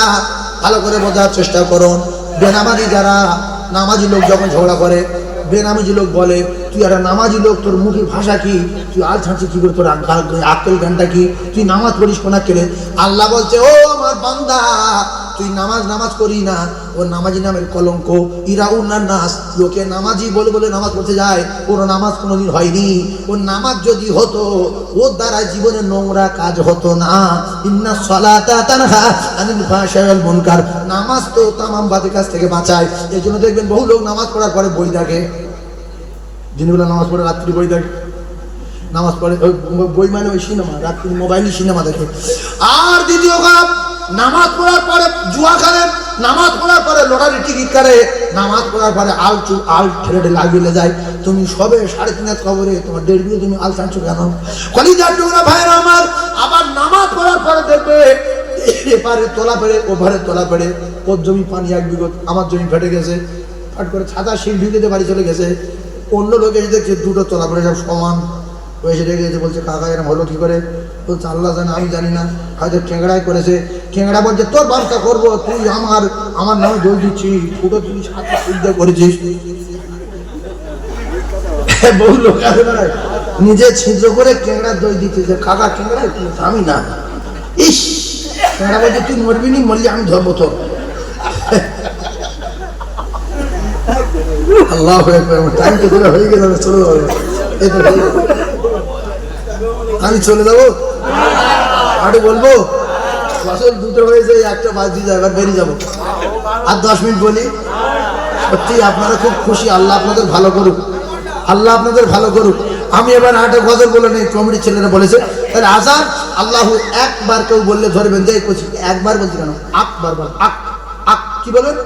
ভালো করে বোঝার চেষ্টা করুন, বেনামাজি যারা, নামাজি লোক যখন ঝগড়া করে, বেনামাজি লোক বলে তুই একটা নামাজি লোক, তোর মুখের ভাষা কি, তুই আল ছাড়ছিস কি করে, তোর আক্কেল জ্ঞানটা কি, তুই নামাজ পড়িস কোনা কেলে? আল্লাহ বলছে ও আমার বান্দা, তুই নামাজ করি না, ও নামাজি নামের কলঙ্ক। ইরাউন্নার নাস, লোকে নামাজি বলে বলে নামাজ পড়তে যায়, ওর নামাজ কোনোদিন হয়নি। ওর নামাজ যদি হতো, ওর দ্বারা জীবনে নোংরা কাজ হতো না। ইন্না সালাতা তানহা আনিল ফাহশাই ওয়াল মুনকার, নামাজ তো তামাম বাজে কাজ থেকে বাঁচায়। এই জন্য দেখবেন বহু লোক নামাজ পড়ার পরে বই দেখে, দিনবেলা নামাজ পড়ে রাত্রি বই দেখে, নামাজ পড়ে বই মানে ওই সিনেমা, রাত্রি মোবাইলে সিনেমা দেখে। আর দ্বিতীয় কাজ, নামাজ পড়ার পরে জুয়া খেলেন, নামাজ পড়ার পরে লটারি টিকিট কাটে, নামাজ পড়ার পরে আল ঠেলে লাগিয়ে যায়। তুমি সবে 3.5 কবরে, তোমার 1.5 বিঘে তুমি আল ছাড়ছো কেন? কলিজার টুকরা ভাইরা আমার, আবার নামাজ পড়ার পরে দেখবে এপারে তোলা পেড়ে ওপারে তোলা পেড়ে, ওর জমি পানি 1 বিঘত, আমার জমি ফেটে গেছে, ফাট করে ছাতা শিল ঢুকে বাড়ি চলে গেছে। অন্য লোকে এসে দেখছে দুটো তোলা পড়ে সব সমান, ও এসে রেখে গেছে, বলছে কাকা এরকম হলো কি করে? বলছে আল্লাহ জানে, আমি জানি না, হয়তো ঠেংড়াই করেছে। ঠেংড়া বলছে তোর ব্যবসা করবো, তুই আমার নামে দোষ দিচ্ছিস, ফুটো তুই সাথে শুদ্ধ করেছিস। বহু লোক আছে না, নিজে ছিদ্র করে ঠেংড়ার দোষ দিচ্ছে যে কাকা ঠেংড়া, আমি না। ইস, ঠেংড়া বলছে তুই মরবি নি, মরলে আমি ধরবো তোর। আল্লাহ টাইম তো করে হয়ে গেল, চলে যাবো, আমি চলে যাবো, আরে বলবো আসল দুটো হয়েছে, একটা বাদ দিয়ে যাবে, এবার বেরিয়ে যাবো। আর 10 মিনিট বলি, সত্যি আপনারা খুব খুশি, আল্লাহ আপনাদের ভালো করুক, আল্লাহ আপনাদের ভালো করুক। আমি এবার হাটে গজল বলে নেই, কমিটির ছেলেরা বলেছে, তাহলে আজান আল্লাহু একবার কেউ বললে ধরবেন, যাই করছি একবার বলছি কেন, আকবার বল, আক আক কি বলেন,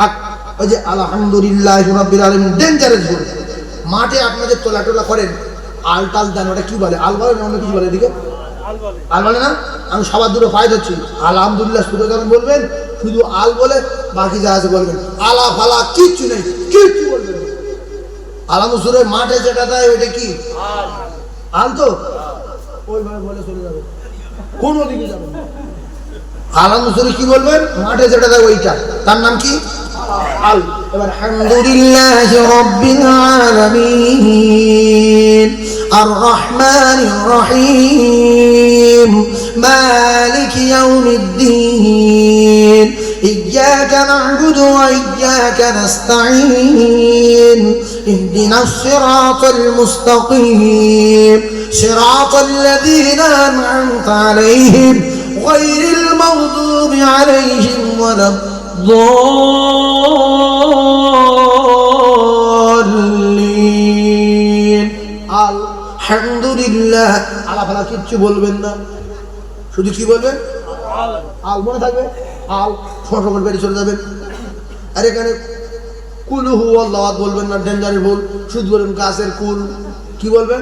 আক। ওই যে আলহামদুলিল্লাহ রাব্বিল আলামিন, ডেঞ্জারাস বলে। মাঠে আপনাদের তোলা টোলা করেন, আল টাল দেন, ওটা কি বলে, আল বলে না অন্য কিছু বলে, এদিকে আল বলে না? আমি সবার দুটো পায়ে ধরছি, আলহামদুলিল্লাহ শুধু যখন বলবেন, শুধু আল বলে, বাকি যা আছে বলবেন, আলা ফালা কিচ্ছু নেই, কিচ্ছু বলবেন। আলামুসুরের মাঠে যেটা দেয় ওইটা কি আল, তো ওইভাবে বলে চলে যাবে, কোন দিকে যাবে। আলামুসুরে কি বলবেন, মাঠে যেটা দেয় ওইটা, তার নাম কি আল। এবার আলহামদুলিল্লাহি রাব্বিল আলামিন আর রহমানির রহিম মালিকি ইয়াউমিদ্দিন ইয়্যাকা না'বুদু ওয়া ইয়্যাকা নাস্তাঈন ইহদিনাস সিরাতাল মুস্তাকিম সিরাতাল লাযীনা আন'আমতা আলাইহিম গায়রিল মাগদুবি আলাইহিম ওয়ালাদ আলহামদুলিল্লাহ। আলা ফালা কিচ্ছু বলবেন না, শুধু কি বলবেন, আল মনে থাকবে, আল ছোট করে বেরিয়ে চলে যাবেন। আর এখানে কুল হু আল্লাহ বলবেন না, ডেঞ্জারের ভুল, শুধু বলবেন গাছের কুল, কি বলবেন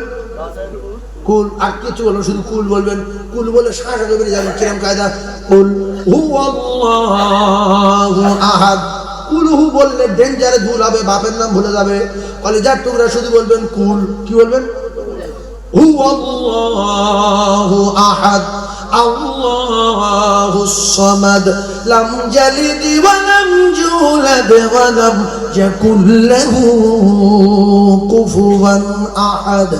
কুল, আর কিছু বলবেন, শুধু কুল বলবেন। কুল বলে শ্বাস আগে বেরিয়ে যাবেন, কিরম কায়দা, কুল হু আল্লাহু আহাদ। কুল হু বললে ডেঞ্জারে ভুল হবে, বাপের নাম ভুলে যাবে। কলিজার টুকরা শুধু বলবেন কুল, কি বলবেন, হু আল্লাহু আহাদ আল্লাহুস সামাদ লাম ইয়ালিদ ওয়া লাম ইউলাদ ওয়া লাম ইয়াকুল লাহু কুফুয়ান আহাদ।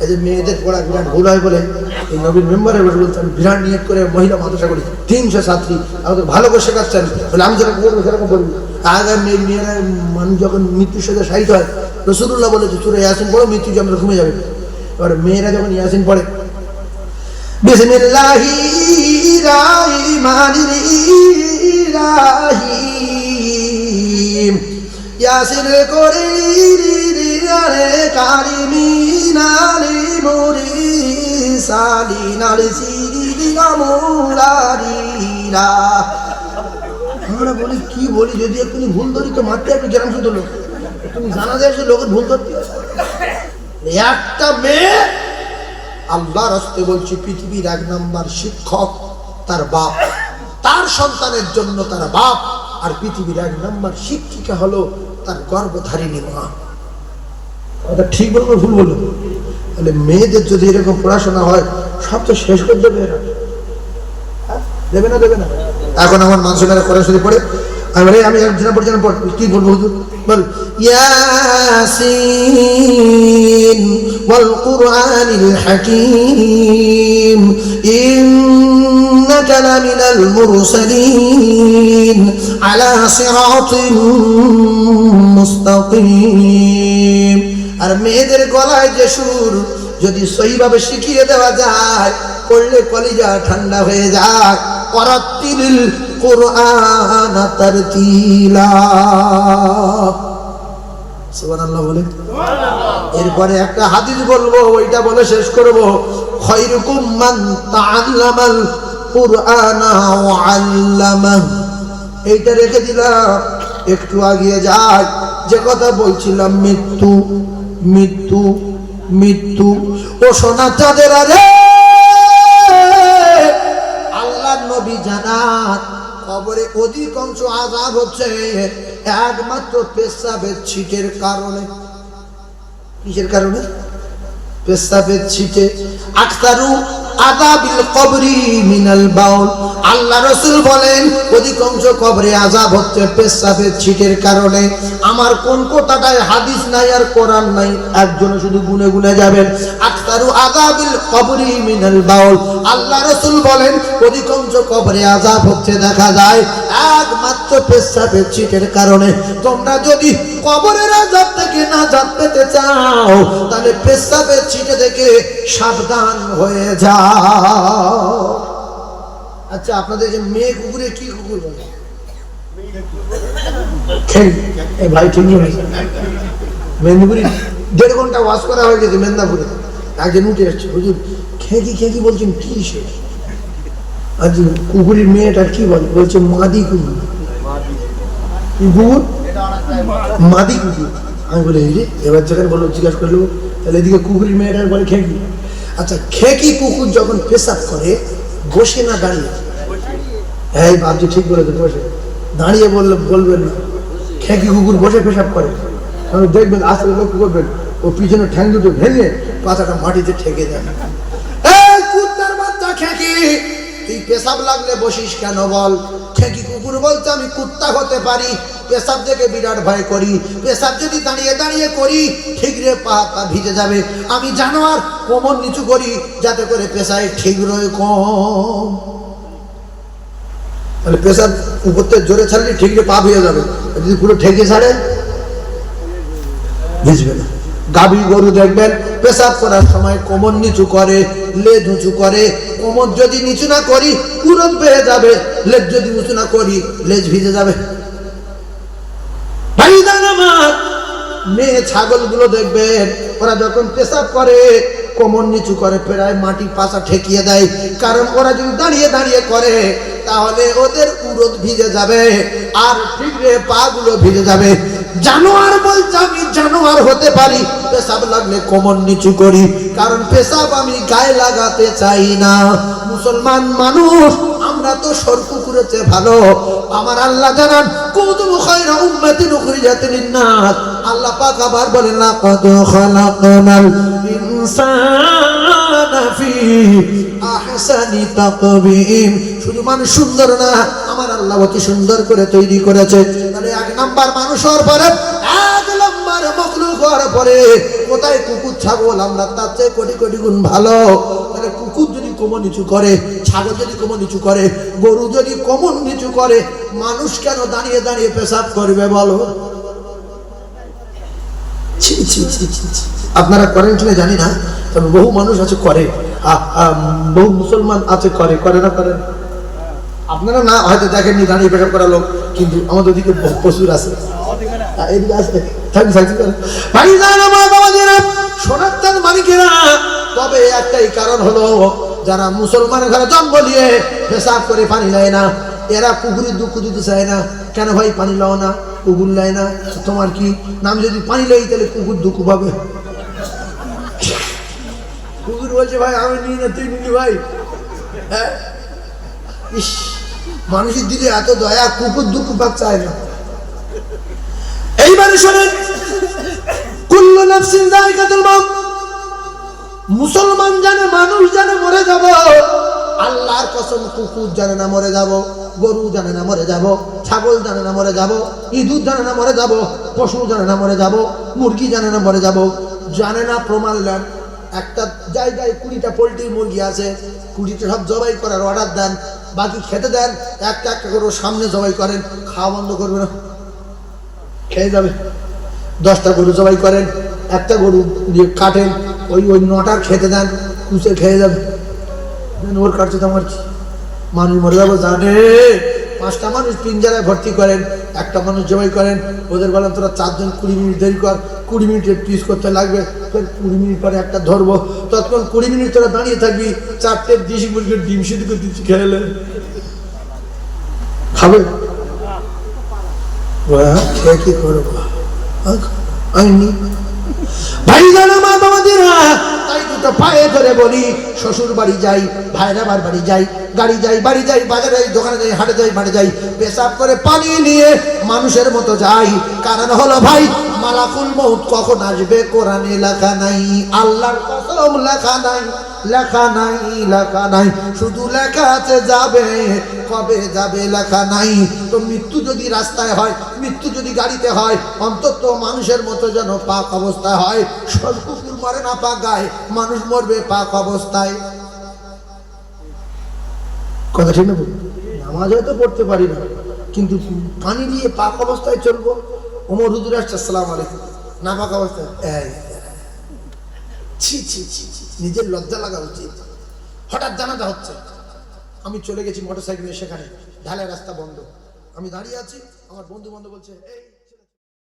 এই যে মেয়েদের পড়া বিরাট ভুল হয় বলে এই নবীর মেম্বারে বসে বলছেন, বিরাট নিয়ত করে মহিলা মাদ্রাসা করি, 300 ছাত্রী, আমাদের ভালো করে শেখাচ্ছেন, বলে আমি যেরকম করবো সেরকম করবি। আগে মেয়েরা মানুষ যখন মৃত্যুর সাথে শায়িত হয়, রাসূলুল্লাহ বলেছে সূরা ইয়াসিন পড়ো, মৃত্যু আমরা ঘুমে যাবে। এবার মেয়েরা যখন ইয়াসিন পড়ে, বিসমিল্লাহির রাহমানির রাহিম ইয়াসিন করে রে কারিমিনালি মুরিসালিনালি সিরিনা মুরারিরা। আমরা বলি কি বলি, যদি তুমি ভুল ধরি তো মারতে একটু গ্রাম শুধু লোক, তুমি জানা যায় যে লোকের ভুল ধরতে। একটা মেয়ে, আল্লাহ রাস্তে বলছি, পৃথিবীর 1 নম্বর শিক্ষক তার বাপ, তার সন্তানের জন্য তার বাপ, আর পৃথিবীর 1 নম্বর শিক্ষিকা হলো তার গর্ভধারিণী মা। কথা ঠিক বলবো ভুল বলবো? তাহলে মেয়েদের যদি এরকম পড়াশোনা হয়, সব তো শেষ করে দেবে এরা, দেবে না দেবে না। এখন আমার মানুষেরা পড়াশোনা পড়ে, আমি একজন পড়ছিলাম, কি বলবো হুজুর, বল ইয়াসিন ওয়াল কুরআনিল হাকীম ইন্নাকা লামিনাল মুরসালিন আলা সিরাতিন মুস্তাকিম। আর মেয়েদের গলায় যে সুর যদি সহিভাবে শিখিয়ে দেওয়া যায়, পড়লে কলিজা ঠান্ডা হয়ে যায়। ওয়ারাত্তিলিল কুরআন তারতিলা, সুবহানাল্লাহ বলে। এরপরে একটা হাদিস বলবো, ওইটা বলে শেষ করব। খায়রুকুম মান তাআল্লামাল কুরআনা ওয়া আল্লামাহু এইটা রেখে দিলাম, একটু আগিয়ে যাই। যে কথা বলছিলাম, মৃত্যু মৃত্যু মৃত্যু। ও সোনা চাঁদের আরে আল্লাহর নবী জানান কবরে অধিকাংশ আযাব হচ্ছে একমাত্র পেশাবের ছিটের কারণে। কিসের কারণে? পেশাবের ছিটে। আকতারু আযাবিল কবরি মিনাল বাউল। আল্লাহ রাসূল বলেন অধিকাংশ কবরে আযাব হচ্ছে পেশাবের ছিটের কারণে। আমার কোন কথাটায় হাদিস নাই আর কোরআন নাই, একজন শুধু গুনে গুনে যাবেন। আকতারু আযাবিল কবরি মিনাল বাউল। আল্লাহ রাসূল বলেন অধিকাংশ কবরে আযাব হচ্ছে দেখা যায় একমাত্র পেশাবের ছিটের কারণে। তোমরা যদি কবরের আযাব থেকে নাজাত পেতে চাও তাহলে পেশাবের ছিটে থেকে সাবধান হয়ে যাও। আচ্ছা, আপনাদের যে মেয়ে কুকুরে কি কুকুর বলে? ভাই ঠিক বলেছে। মেদিনীপুরে 1.5 ঘন্টা ওয়াশ করা হয়ে গেছে। মেদিনীপুরে একজন উঠে এসছে, হুজুর খেকি খেকি বলছেন কি সে? আজ কুকুরের মেয়েটার কি বলে? বলছে মাদি কুকুর। কুকুর মাদি কুকুর। আমি বলে এবার যখন বললো জিজ্ঞাসা করলো তাহলে এদিকে কুকুরের মেয়েটার বলে খেকি। আচ্ছা, খেকি কুকুর যখন পেশাব করে বসে না দাঁড়িয়ে? হ্যাঁ ভাবছি ঠিক বলেছে, বসে। দাঁড়িয়ে বলবেন না। খেকি কুকুর বসে পেশাব করে, দেখবেন আস্তে লক্ষ্য করবেন ও পিছনে ঠ্যাং দুটো ভেঙে পাতাটা মাটিতে ঠেকে দেয়। এই কুত্তার বাচ্চা খেকি, তুই পেশাব লাগলে বসিস কেন বল? খেকি কুকুর বলছে আমি কুত্তা হতে পারি, পেশাব দেখে বিরাট ভয় করি। পেশাব যদি দাঁড়িয়ে দাঁড়িয়ে করি ঠিক রে পা ভিজে যাবে। আমি জানোয়ার, কোমর নিচু করি যাতে করে পেশায় ঠিক রয়ে কম। তাহলে পেশাব উপর থেকে জোরে ছাড়লে ঠিক রে পা ভিজে যাবে, যদি পুরো ঠেকে ছাড়ে ভিজবে না। গাভী গরু দেখবেন পেশাব করার সময় কোমর নিচু করে, লেজ উঁচু করে। কোমর যদি নিচু না করি উরদ বেয়ে যাবে, লেজ যদি উঁচু না করি লেজ ভিজে যাবে। ভাইজান আমার, মেয়ে ছাগলগুলো দেখবেন ওরা যখন পেশাব করে কোমর নিচু করে, প্রায় মাটি পাশা ঠেকিয়ে দেয়। কারণ ওরা যদি দাঁড়িয়ে দাঁড়িয়ে করে তাহলে ওদের উরদ ভিজে যাবে আর ঠিকরে পা গুলো ভিজে যাবে। জানোয়ার বলছে আমি জানোয়ার হতে পারি, পেশাব লাগলে কোমর নিচু করি, কারণ পেশাব আমি গায়ে লাগাতে চাই না। মুসলমান মানুষ আমরা তো সরকু করেছে ভালো। আমার আল্লাহ জানান কুনতুম খায়রা উম্মাতিন উখরিজাত লিন-নাস। আল্লাহ পাক আবার বলেন লাকাদ খালাকনাল ইনসানা ফি আহসানি তাকবীম। শুধু মানুষ সুন্দর না, আমার আল্লাহ অতি সুন্দর করে তৈরি করেছে। তাহলে 1 নাম্বার মানুষ হওয়ার পরে 1 নাম্বার মাখলুক হওয়ার পরে কোথায় কুকুর ছাগল আমরা তার চেয়ে কোটি কোটি গুণ ভালো। তাহলে কুকুর যদি কোমর নিচু করে, ছাগল যদি কোমর নিচু করে, গরু যদি কোমর নিচু করে, মানুষ কেন দাঁড়িয়ে দাঁড়িয়ে পেশাব করবে বলো? আপনারা করেন কিনা জানি না, তবে বহু মানুষ আছে করে, বহু মুসলমান আছে করে। করে না করেন? আপনারা না হয়তো দেখেননি দাঁড়িয়ে পেশাব করা লোক, কিন্তু আমাদের ওদিকে প্রচুর আছে। এদিকে আছে সোনার মালিকেরা। তবে একটাই কারণ হলো যারা মুসলমানের ঘরে জন্ম নিয়ে পেশাব করে পানি নেয় না, এরা কুকুরের দুঃখ দিতে চায় না। কেন ভাই পানি লাও না? কুকুর নেয় না, তোমার কি নাম? যদি পানি লাই তাহলে কুকুর দুঃখ পাবে। কুকুর বলছে ভাই আমি নিই না, তুই নিলি ভাই। হ্যাঁ, ইস, মানুষের দিলে এত দয়া, কুকুর দুঃখ পাক চায় না। এইবারে শোনেন, কুল্লু নাফসিন যায়কাতুল মাউত। মুসলমান জানে, মানুষ জানে মরে যাব। আল্লাহর কসম, কুকুর জানে না মরে যাব, গরু জানে না মরে যাব, ছাগল জানে না মরে যাব, ইঁদুর জানে না মরে যাব, পশু জানে না মরে যাব, মুরগি জানে না মরে যাব। জানে না প্রমাণ নেন। একটা জায়গায় 20টা পোল্ট্রির মুরগি আছে, 20টা সব জবাই করার অর্ডার দেন, বাকি খেতে দেন। একটা একটা করে সামনে জবাই করেন, খাওয়া বন্ধ করবে না, খেয়ে যাবে। 10টা গরু জবাই করেন, একটা গরু দিয়ে কাটেন, ওই 9টার খেতে দেন, কুচে খেয়ে যাবে। ওর কাটছে তো আমার কি, মানুষ মরে যাবো জানে। 5টা মানুষ পিঞ্জারায় ভর্তি করেন, একটা মানুষ জবাই করেন, ওদের বলেন তোরা 4 জন 20 মিনিট দেরি কর, 20 মিনিটের পিস করতে লাগবে, 20 মিনিট পরে একটা ধরবো। ততক্ষণ 20 মিনিট তোরা দাঁড়িয়ে থাকবি, 4টে দেশি মুরগির ডিম সিদ্ধ করে দিচ্ছি, খেয়ে খাবে। কি করবো আইনি ভাই জানো মা বাবাদেরা, তাই দুটো পায়ে ধরে বলি, শ্বশুর বাড়ি যাই, ভাইরা বাড়ি যাই, গাড়ি যাই, বাড়ি যাই, বাজারে যাই, দোকানে যাই, হাটে যাই, মাঠে যাই, পেশাব করে পানি নিয়ে মানুষের মতো যাই। কারণ হলো ভাই, মালাকুল মউত কখন আসবে কোরআনে লেখা নাই, আল্লাহর কসম লেখা নাই, লেখা নাই, লেখা নাই, শুধু লেখা আছে যাবে, কবে যাবে লেখা নাই। তো মৃত্যু যদি রাস্তায় হয়, মৃত্যু যদি গাড়িতে হয়, অন্তত মানুষের মতো যেন পাক অবস্থায় হয়। সব কুকুর মরে না পাক গায়ে, মানুষ মরবে পাক অবস্থায়। কথা ঠিক না? নামাজ হয়তো পড়তে পারি না, কিন্তু পানি দিয়ে পাক অবস্থায় চলবো। ওমর হুজুর আসছে, আসসালামু আলাইকুম, না পাক অবস্থায়, ছি ছি ছি ছি, নিজের লজ্জা লাগা উচিত। হঠাৎ জানাজা হচ্ছে, আমি চলে গেছি মোটরসাইকেলে, সেখানে ঢালাই রাস্তা বন্ধ, আমি দাঁড়িয়ে আছি, আমার বন্ধু বলছে এই